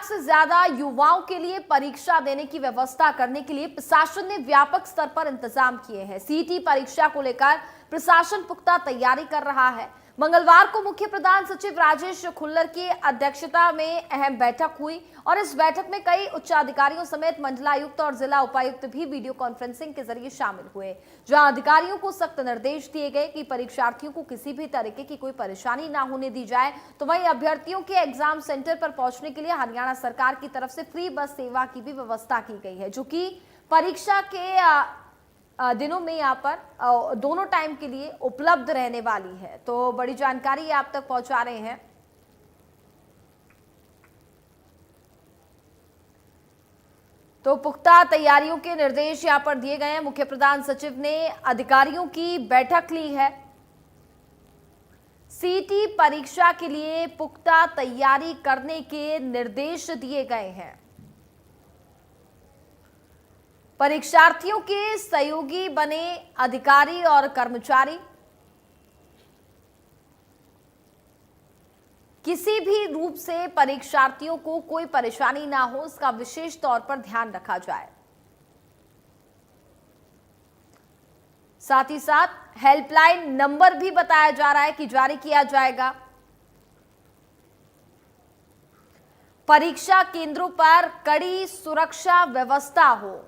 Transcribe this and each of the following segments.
लाख से ज्यादा युवाओं के लिए परीक्षा देने की व्यवस्था करने के लिए प्रशासन ने व्यापक स्तर पर इंतजाम किए हैं। सीईटी परीक्षा को लेकर प्रशासन पुख्ता तैयारी कर रहा है। मंगलवार को मुख्य प्रधान सचिव राजेश खुल्लर की अध्यक्षता में अहम बैठक हुई और इस बैठक में कई उच्चाधिकारियों समेत मंडलायुक्त और जिला उपायुक्त भी वीडियो कॉन्फ्रेंसिंग के जरिए शामिल हुए, जहां अधिकारियों को सख्त निर्देश दिए गए कि परीक्षार्थियों को किसी भी तरीके की कोई परेशानी ना होने दी जाए। तो वहीं अभ्यर्थियों के एग्जाम सेंटर पर पहुंचने के लिए हरियाणा सरकार की तरफ से फ्री बस सेवा की भी व्यवस्था की गई है, जो कि परीक्षा के दिनों में यहाँ पर दोनों टाइम के लिए उपलब्ध रहने वाली है। तो बड़ी जानकारी आप तक पहुंचा रहे हैं। तो पुख्ता तैयारियों के निर्देश यहाँ पर दिए गए हैं। मुख्य प्रधान सचिव ने अधिकारियों की बैठक ली है। सीईटी परीक्षा के लिए पुख्ता तैयारी करने के निर्देश दिए गए हैं। परीक्षार्थियों के सहयोगी बने अधिकारी और कर्मचारी किसी भी रूप से परीक्षार्थियों को कोई परेशानी ना हो, इसका विशेष तौर पर ध्यान रखा जाए। साथ ही साथ हेल्पलाइन नंबर भी बताया जा रहा है कि जारी किया जाएगा। परीक्षा केंद्रों पर कड़ी सुरक्षा व्यवस्था हो।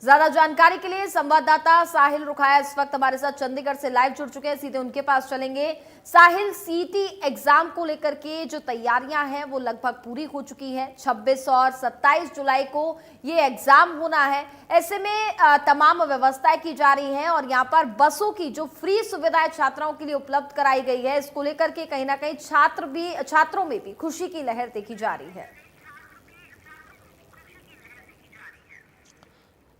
ज्यादा जानकारी के लिए संवाददाता साहिल रुखाया इस वक्त हमारे साथ चंडीगढ़ से लाइव जुड़ चुके हैं। सीधे उनके पास चलेंगे। साहिल, सीईटी एग्जाम को लेकर के जो तैयारियां हैं वो लगभग पूरी हो चुकी हैं। 26 और 27 जुलाई को ये एग्जाम होना है। ऐसे में तमाम व्यवस्थाएं की जा रही हैं और यहाँ पर बसों की जो फ्री सुविधाएं छात्राओं के लिए उपलब्ध कराई गई है, इसको लेकर के कहीं ना कहीं छात्रों में भी खुशी की लहर देखी जा रही है।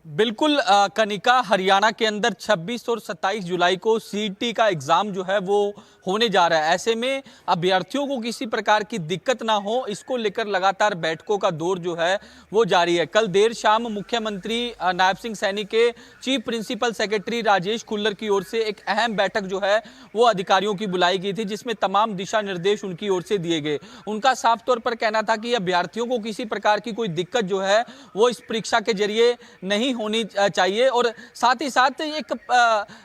बिल्कुल कनिका, हरियाणा के अंदर 26 और 27 जुलाई को सीईटी का एग्ज़ाम जो है वो होने जा रहा है। ऐसे में अभ्यर्थियों को किसी प्रकार की दिक्कत ना हो, इसको लेकर लगातार बैठकों का दौर जो है वो जारी है। कल देर शाम मुख्यमंत्री नायब सिंह सैनी के chief principal secretary Rajesh Khullar की ओर से एक अहम बैठक जो है वो अधिकारियों की बुलाई गई थी, जिसमें तमाम दिशा निर्देश उनकी ओर से दिए गए। उनका साफ तौर पर कहना था कि अभ्यर्थियों को किसी प्रकार की कोई दिक्कत जो है वो इस परीक्षा के जरिए नहीं होनी चाहिए। और साथ ही साथ एक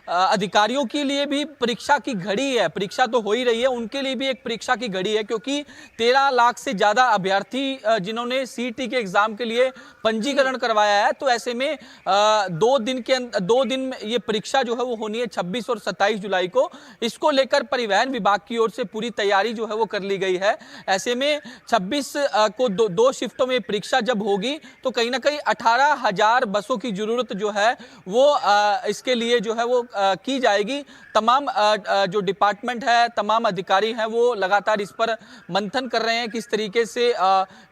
अधिकारियों के लिए भी परीक्षा की घड़ी है, परीक्षा तो हो ही रही है, उनके लिए भी एक परीक्षा की घड़ी है, क्योंकि 13 लाख से ज्यादा अभ्यर्थी जिन्होंने सीईटी के एग्जाम के लिए पंजीकरण करवाया है। तो ऐसे में 2 दिन में ये परीक्षा जो है वो होनी है 26 और 27 जुलाई को। इसको लेकर परिवहन विभाग की ओर से पूरी तैयारी जो है वो कर ली गई है। ऐसे में 26 को दो शिफ्टों में परीक्षा जब होगी तो कहीं ना कहीं 18,000 बसों की जरूरत जो है वो इसके लिए जो है वो की जाएगी। तमाम जो डिपार्टमेंट है, तमाम अधिकारी हैं, वो लगातार इस पर मंथन कर रहे हैं किस तरीके से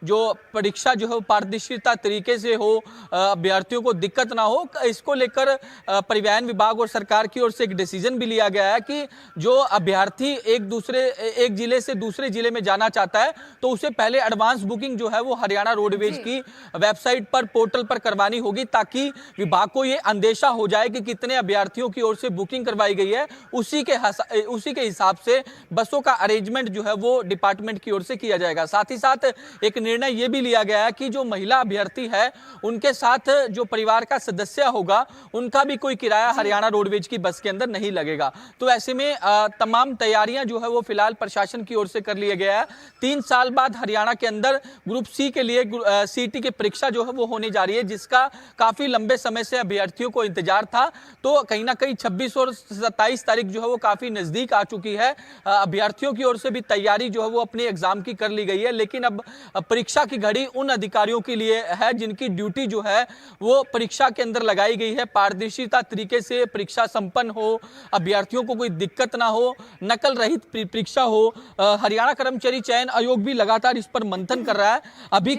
जो परीक्षा जो है पारदर्शिता तरीके से हो, अभ्यर्थियों को दिक्कत ना हो। इसको लेकर परिवहन विभाग और सरकार की ओर से एक डिसीजन भी लिया गया है कि जो अभ्यर्थी एक जिले से दूसरे जिले में जाना चाहता है तो उसे पहले एडवांस बुकिंग जो है वो हरियाणा रोडवेज की वेबसाइट पर, पोर्टल पर करवानी होगी, ताकि विभाग को ये अंदेशा हो जाए कि कितने अभ्यर्थियों की ओर से बुकिंग करवाई गई है। उसी के हिसाब से बसों का अरेंजमेंट जो है वो डिपार्टमेंट की ओर से किया जाएगा। साथ ही साथ एक निर्णय ये भी लिया गया है कि जो महिला अभ्यर्थी है उनके साथ जो परिवार का सदस्य होगा उनका भी कोई किराया हरियाणा रोडवेज की बस के अंदर नहीं लगेगा। तो ऐसे में तमाम तैयारियां जो है वो फिलहाल प्रशासन की ओर से कर लिया गया है। 3 साल बाद हरियाणा के अंदर ग्रुप सी के लिए सीईटी की परीक्षा जो है वो होने जा रही है, जिसका काफी लंबे समय से अभ्यर्थियों को इंतजार था। तो कहीं ना कहीं 26 और 27 तारीख जो है वो काफी नजदीक आ चुकी है। अभ्यर्थियों की ओर से भी तैयारी जो है वो अपने एग्जाम की कर ली गई है, लेकिन अब परीक्षा की घड़ी उन अधिकारियों के लिए है जिनकी ड्यूटी जो है वो परीक्षा के अंदर लगाई गई है। पारदर्शिता तरीके से परीक्षा संपन्न हो, अभ्यर्थियों को कोई दिक्कत ना हो, नकल रहित परीक्षा हो। हरियाणा कर्मचारी चयन आयोग भी लगातार इस पर मंथन कर रहा है। अभी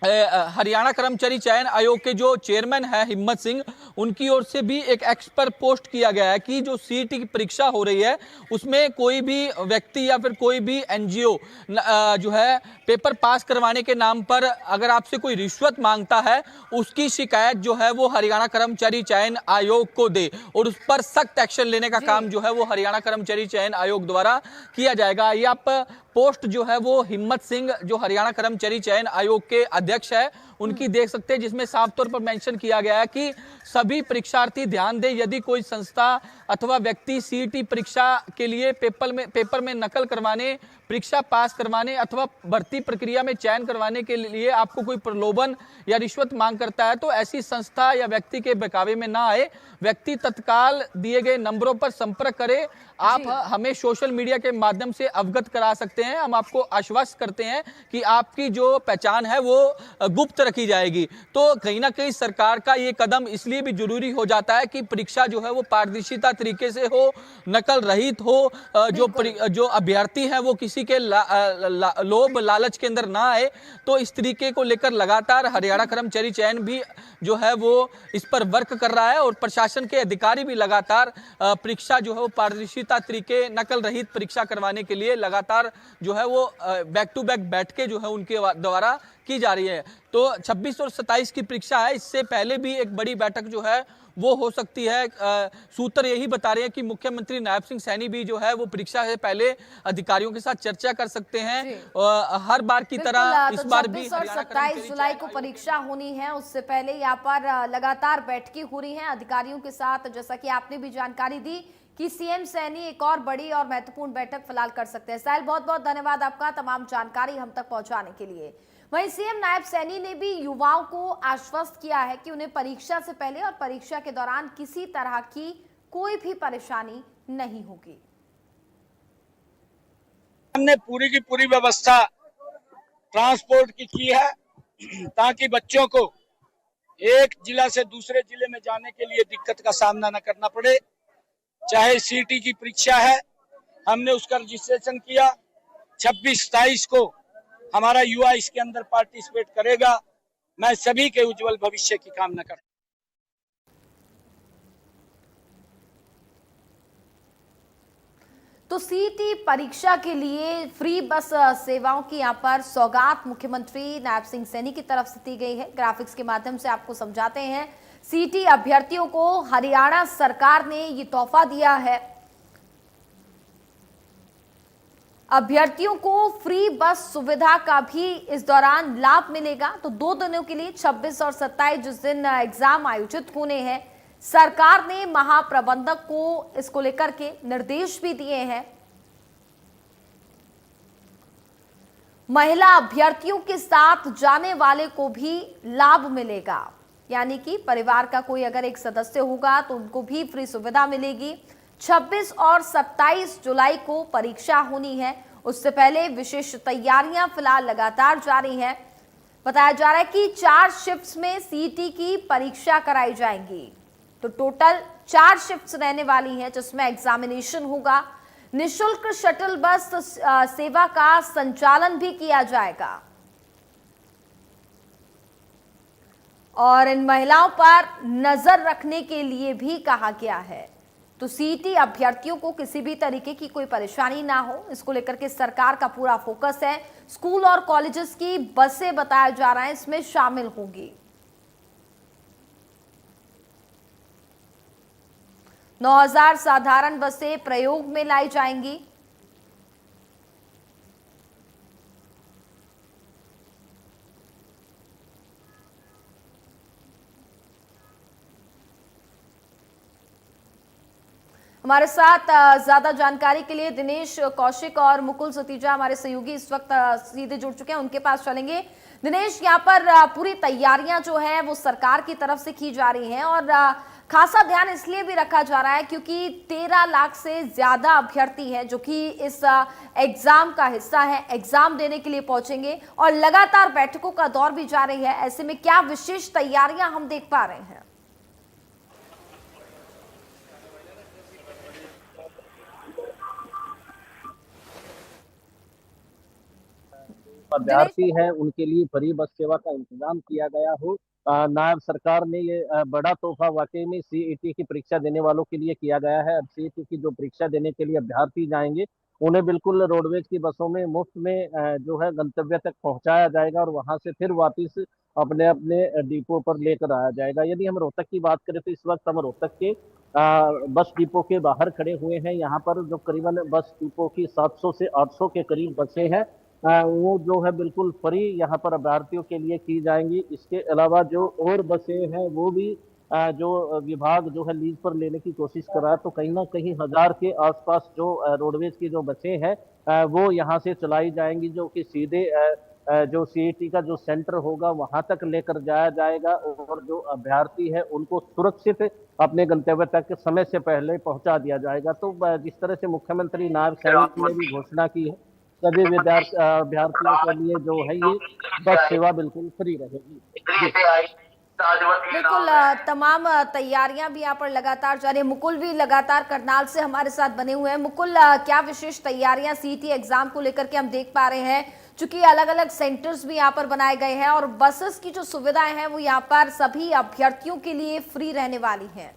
हरियाणा कर्मचारी चयन आयोग के जो चेयरमैन है हिम्मत सिंह, उनकी ओर से भी एक एक्स पर पोस्ट किया गया है कि जो सीईटी की परीक्षा हो रही है उसमें कोई भी व्यक्ति या फिर कोई भी एनजीओ जो है पेपर पास करवाने के नाम पर अगर आपसे कोई रिश्वत मांगता है, उसकी शिकायत जो है वो हरियाणा कर्मचारी चयन आयोग को दे और उस पर सख्त एक्शन लेने का काम जो है वो हरियाणा कर्मचारी चयन आयोग द्वारा किया जाएगा। ये आप पोस्ट जो है वो हिम्मत सिंह जो हरियाणा कर्मचारी चयन आयोग के अध्यक्ष है उनकी देख सकते हैं, जिसमें साफ तौर पर मेंशन किया गया है कि सभी परीक्षार्थी ध्यान दें, यदि कोई संस्था अथवा व्यक्ति सीईटी परीक्षा के लिए पेपर में नकल करवाने, परीक्षा पास करवाने अथवा भर्ती प्रक्रिया में चयन करवाने के लिए आपको कोई प्रलोभन या रिश्वत मांग करता है तो ऐसी संस्था या व्यक्ति के बहकावे में ना आए। व्यक्ति तत्काल दिए गए नंबरों पर संपर्क करे। आप हमें सोशल मीडिया के माध्यम से अवगत करा सकते हैं। हम आपको आश्वस्त करते हैं कि आपकी जो पहचान है वो गुप्त रखी जाएगी। तो कहीं ना कहीं सरकार का ये कदम इसलिए भी जरूरी हो जाता है कि परीक्षा जो है वो पारदर्शिता तरीके से हो, नकल रहित हो, जो अभ्यर्थी है वो किसी के लोभ लालच के अंदर ना आए। तो इस तरीके को लेकर लगातार हरियाणा कर्मचारी चयन भी जो है वो इस पर वर्क कर रहा है और प्रशासन के अधिकारी भी लगातार परीक्षा जो है वो पारदर्शिता तरीके, नकल रहित परीक्षा करवाने के लिए लगातार जो है वो बैक टू बैक बैठकें जो है उनके द्वारा की जा रही है। तो 26 और 27 की परीक्षा है, इससे पहले भी एक बड़ी बैठक जो है वो हो सकती है। सूत्र यही बता रहे हैं कि मुख्यमंत्री नायब सिंह सैनी भी जो है वो परीक्षा से पहले अधिकारियों के साथ चर्चा कर सकते हैं। हर बार की तरह इस बार भी 26 और 27 जुलाई को परीक्षा होनी है, उससे पहले यहाँ पर लगातार बैठकें हो रही हैं अधिकारियों के साथ। जैसा कि आपने भी जानकारी दी कि सीएम सैनी एक और बड़ी और महत्वपूर्ण बैठक फिलहाल कर सकते हैं। साहिल, बहुत बहुत धन्यवाद आपका तमाम जानकारी हम तक पहुंचाने के लिए। वहीं सीएम नायब सैनी ने भी युवाओं को आश्वस्त किया है कि उन्हें परीक्षा से पहले और परीक्षा के दौरान किसी तरह की कोई भी परेशानी नहीं होगी। हमने पूरी की पूरी व्यवस्था ट्रांसपोर्ट की है ताकि बच्चों को एक जिला से दूसरे जिले में जाने के लिए दिक्कत का सामना न करना पड़े। चाहे सीईटी की परीक्षा है, हमने उसका रजिस्ट्रेशन किया। 26-27 को हमारा युवा इसके अंदर पार्टिसिपेट करेगा। मैं सभी के उज्जवल भविष्य की कामना करता हूं। तो सीईटी परीक्षा के लिए फ्री बस सेवाओं की यहां पर सौगात मुख्यमंत्री नायब सिंह सैनी की तरफ से दी गई है। ग्राफिक्स के माध्यम से आपको समझाते हैं। सीईटी अभ्यर्थियों को हरियाणा सरकार ने ये तोहफा दिया है। अभ्यर्थियों को फ्री बस सुविधा का भी इस दौरान लाभ मिलेगा। तो 2 दिनों के लिए 26 और 27 जिस दिन एग्जाम आयोजित होने हैं, सरकार ने महाप्रबंधक को इसको लेकर के निर्देश भी दिए हैं। महिला अभ्यर्थियों के साथ जाने वाले को भी लाभ मिलेगा, यानी कि परिवार का कोई अगर एक सदस्य होगा तो उनको भी फ्री सुविधा मिलेगी। 26 और 27 जुलाई को परीक्षा होनी है। उससे पहले विशेष तैयारियां फिलहाल लगातार जारी हैं। बताया जा रहा है कि 4 शिफ्ट्स में सीईटी की परीक्षा कराई जाएंगी। तो टोटल 4 शिफ्ट्स रहने वाली हैं जिसमें एग्जामिनेशन होगा। निःशुल्क शटल बस सेवा का संचालन भी किया जाएगा और इन महिलाओं पर नजर रखने के लिए भी कहा गया है। तो सीईटी अभ्यर्थियों को किसी भी तरीके की कोई परेशानी ना हो, इसको लेकर के सरकार का पूरा फोकस है। स्कूल और कॉलेजेस की बसें बताया जा रहा है इसमें शामिल होगी। 9000 साधारण बसें प्रयोग में लाई जाएंगी। हमारे साथ ज्यादा जानकारी के लिए दिनेश कौशिक और मुकुल सतीजा हमारे सहयोगी इस वक्त सीधे जुड़ चुके हैं, उनके पास चलेंगे। दिनेश, यहाँ पर पूरी तैयारियां जो है वो सरकार की तरफ से की जा रही हैं और खासा ध्यान इसलिए भी रखा जा रहा है क्योंकि 13 लाख से ज्यादा अभ्यर्थी हैं जो कि इस एग्जाम का हिस्सा है, एग्जाम देने के लिए पहुंचेंगे और लगातार बैठकों का दौर भी जारी है। ऐसे में क्या विशेष तैयारियां हम देख पा रहे हैं? अभ्यर्थी है उनके लिए फ्री बस सेवा का इंतजाम किया गया हो। नायब सरकार ने ये बड़ा तोहफा वाकई में सीईटी की परीक्षा देने वालों के लिए किया गया है। अब सीईटी की जो परीक्षा देने के लिए अभ्यर्थी जाएंगे उन्हें बिल्कुल रोडवेज की बसों में मुफ्त में जो है गंतव्य तक पहुंचाया जाएगा और वहां से फिर वापस अपने अपने डिपो पर लेकर आया जाएगा। यदि हम रोहतक की बात करें तो इस वक्त हम रोहतक के बस डिपो के बाहर खड़े हुए हैं। यहाँ पर जो करीबन बस डिपो की 700 से 800 के करीब बसें हैं, वो जो है बिल्कुल फ्री यहाँ पर अभ्यर्थियों के लिए की जाएंगी। इसके अलावा जो और बसें हैं वो भी जो विभाग जो है लीज पर लेने की कोशिश कर रहा है, तो कहीं ना कहीं 1000 के आसपास जो रोडवेज की जो बसें हैं वो यहाँ से चलाई जाएंगी, जो कि सीधे जो सीईटी का जो सेंटर होगा वहां तक लेकर जाया जाएगा और जो अभ्यर्थी है उनको सुरक्षित अपने गंतव्य तक समय से पहले पहुंचा दिया जाएगा। तो जिस तरह से मुख्यमंत्री नायब साहब ने भी घोषणा की है, सभी अभ्यर्थियों के लिए जो है ये बस सेवा बिल्कुल फ्री रहेगी। बिल्कुल तमाम तैयारियां भी यहाँ पर लगातार जारी है। मुकुल भी लगातार करनाल से हमारे साथ बने हुए हैं। मुकुल, क्या विशेष तैयारियां सीईटी एग्जाम को लेकर के हम देख पा रहे हैं, चूंकि अलग अलग सेंटर्स भी यहाँ पर बनाए गए हैं और बसेस की जो सुविधाएं हैं वो यहाँ पर सभी अभ्यर्थियों के लिए फ्री रहने वाली हैं।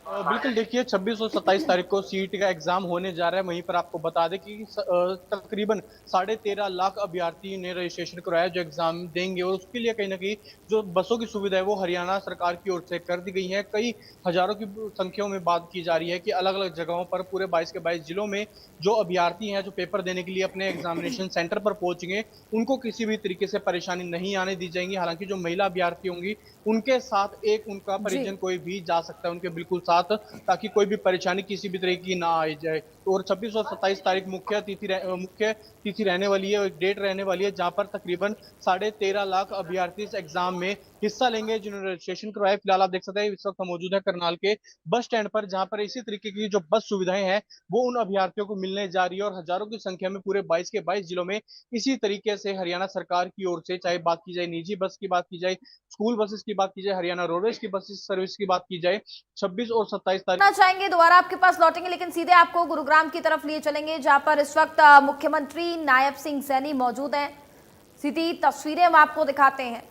बिल्कुल, देखिए 26 और 27 तारीख को सीईटी का एग्जाम होने जा रहा है। वहीं पर आपको बता दें कि तकरीबन 13.5 लाख अभ्यर्थी ने रजिस्ट्रेशन करवाया जो एग्जाम देंगे और उसके लिए कहीं ना कहीं जो बसों की सुविधा है वो हरियाणा सरकार की ओर से कर दी गई है। कई हजारों की संख्या में बात की जा रही है कि अलग अलग जगहों पर पूरे 22 के 22 जिलों में जो अभ्यर्थी हैं जो पेपर देने के लिए अपने एग्जामिनेशन सेंटर पर पहुंचेंगे उनको किसी भी तरीके से परेशानी नहीं आने दी जाएंगी। हालांकि जो महिला अभ्यर्थी होंगी उनके साथ एक उनका परिजन कोई भी जा सकता है उनके बिल्कुल साथ, ताकि कोई भी परेशानी किसी भी तरह की ना आ जाए। और 26 और 27 तारीख मुख्य तिथि रहने वाली है, एक डेट रहने वाली है जहां पर तकरीबन 13.5 लाख अभ्यर्थी इस एग्जाम में हिस्सा लेंगे जिन्होंने रजिस्ट्रेशन करवाया। फिलहाल आप देख सकते हैं इस वक्त हम मौजूद है करनाल के बस स्टैंड पर, जहां पर इसी तरीके की जो बस सुविधाएं हैं वो उन अभ्यर्थियों को मिलने जा रही है और हजारों की संख्या में पूरे 22 के 22 जिलों में इसी तरीके से हरियाणा सरकार की ओर से, चाहे बात की जाए निजी बस की बात की जाए, स्कूल बसेस की बात की जाए, हरियाणा रोडवेज की बस सर्विस की बात की जाए, 26 और 27 तारीख चाहेंगे दोबारा आपके पास लौटेंगे, लेकिन सीधे आपको गुरुग्राम की तरफ लिए चलेंगे जहां पर इस वक्त मुख्यमंत्री नायब सिंह सैनी मौजूद हैं। सीधी तस्वीरें हम आपको दिखाते हैं।